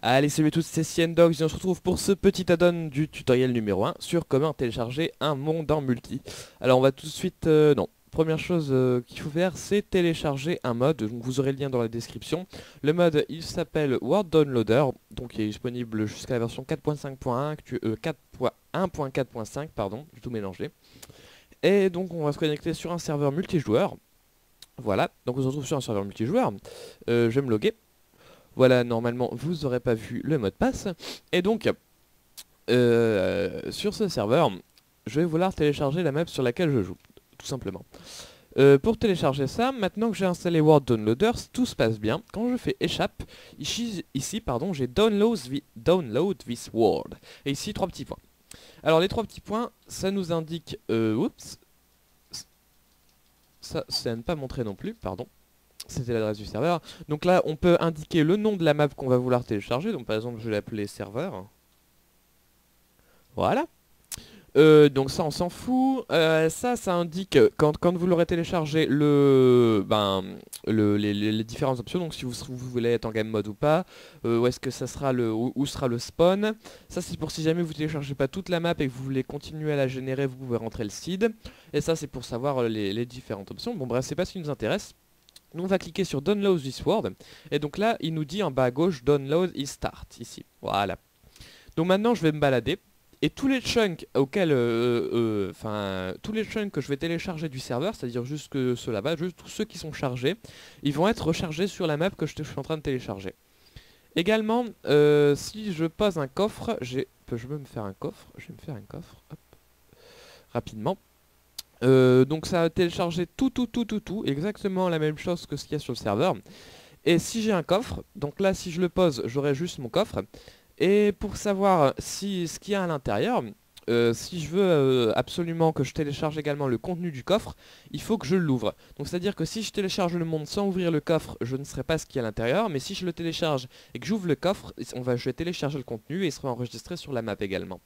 Allez, salut à tous, c'est CNDogs et on se retrouve pour ce petit add-on du tutoriel numéro 1 sur comment télécharger un monde en multi. Alors on va tout de suite... non, première chose qu'il faut faire, c'est télécharger un mode, donc vous aurez le lien dans la description. Le mode, il s'appelle Word Downloader, donc il est disponible jusqu'à la version 4.5.1, 4.1.4.5, pardon, j'ai tout mélangé. Et donc on va se connecter sur un serveur multijoueur. Voilà, donc on se retrouve sur un serveur multijoueur. Je vais me loguer. Voilà, normalement, vous n'aurez pas vu le mot de passe. Et donc, sur ce serveur, je vais vouloir télécharger la map sur laquelle je joue, tout simplement. Pour télécharger ça, maintenant que j'ai installé Word Downloader, tout se passe bien. Quand je fais échappe, ici pardon, j'ai download this Word. Et ici, 3 petits points. Alors, les 3 petits points, ça nous indique... oups, ça n'a pas montré non plus, pardon. C'était l'adresse du serveur. Donc là, on peut indiquer le nom de la map qu'on va vouloir télécharger. Donc par exemple, je vais l'appeler serveur. Voilà. Donc ça, on s'en fout. Ça indique quand vous l'aurez téléchargé les différentes options. Donc si vous voulez être en game mode ou pas, où est-ce que ça sera où sera le spawn. Ça c'est pour si jamais vous téléchargez pas toute la map et que vous voulez continuer à la générer, vous pouvez rentrer le seed. Et ça c'est pour savoir les différentes options. Bon bref, c'est pas ce qui nous intéresse. Nous on va cliquer sur Download this Word et donc là il nous dit en bas à gauche Download is start ici. Voilà. Donc maintenant je vais me balader et tous les chunks auxquels tous les chunks que je vais télécharger du serveur, c'est-à-dire juste ceux là-bas, juste tous ceux qui sont chargés, ils vont être rechargés sur la map que je suis en train de télécharger. Également, si je pose un coffre, je peux me faire un coffre, je vais me faire un coffre, hop, rapidement. Donc ça a téléchargé tout, exactement la même chose que ce qu'il y a sur le serveur. Et si j'ai un coffre, donc là si je le pose, j'aurai juste mon coffre. Et pour savoir ce qu'il y a à l'intérieur, si je veux absolument que je télécharge également le contenu du coffre, il faut que je l'ouvre. Donc c'est à dire que si je télécharge le monde sans ouvrir le coffre, je ne saurai pas ce qu'il y a à l'intérieur. Mais si je le télécharge et que j'ouvre le coffre, je vais télécharger le contenu et il sera enregistré sur la map également.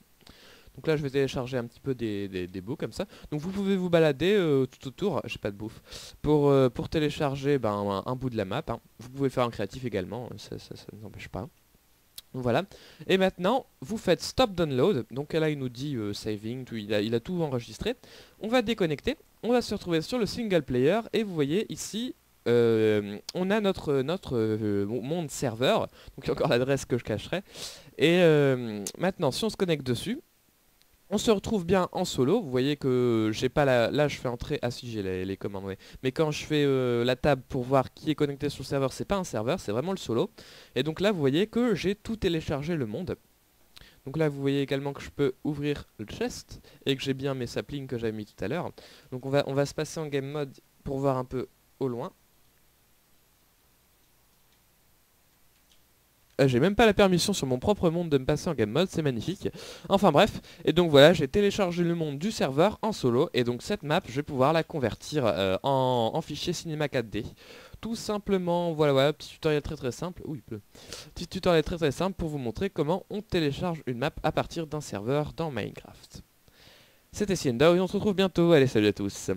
Donc là je vais télécharger un petit peu des bouts comme ça. Donc vous pouvez vous balader tout autour, j'ai pas de bouffe, pour télécharger un bout de la map. Hein. Vous pouvez le faire en créatif également, ça ne nous empêche pas. Donc voilà. Et maintenant vous faites stop download. Donc là il nous dit saving, il a tout enregistré. On va déconnecter, on va se retrouver sur le single player et vous voyez ici on a notre monde serveur. Donc il y a encore l'adresse que je cacherai. Et maintenant si on se connecte dessus, on se retrouve bien en solo, vous voyez que j'ai pas là je fais entrer, ah si j'ai les commandes, ouais. Mais quand je fais la table pour voir qui est connecté sur le serveur, c'est pas un serveur, c'est vraiment le solo. Et donc là vous voyez que j'ai tout téléchargé le monde. Donc là vous voyez également que je peux ouvrir le chest et que j'ai bien mes saplings que j'avais mis tout à l'heure. Donc on va se passer en game mode pour voir un peu au loin. J'ai même pas la permission sur mon propre monde de me passer en game mode, c'est magnifique. Enfin bref, et donc voilà, j'ai téléchargé le monde du serveur en solo, et donc cette map, je vais pouvoir la convertir en fichier Cinema 4D. Tout simplement, voilà, petit tutoriel très simple. Ouh, il pleut. Petit tutoriel très simple pour vous montrer comment on télécharge une map à partir d'un serveur dans Minecraft. C'était CNDogs et on se retrouve bientôt, allez salut à tous.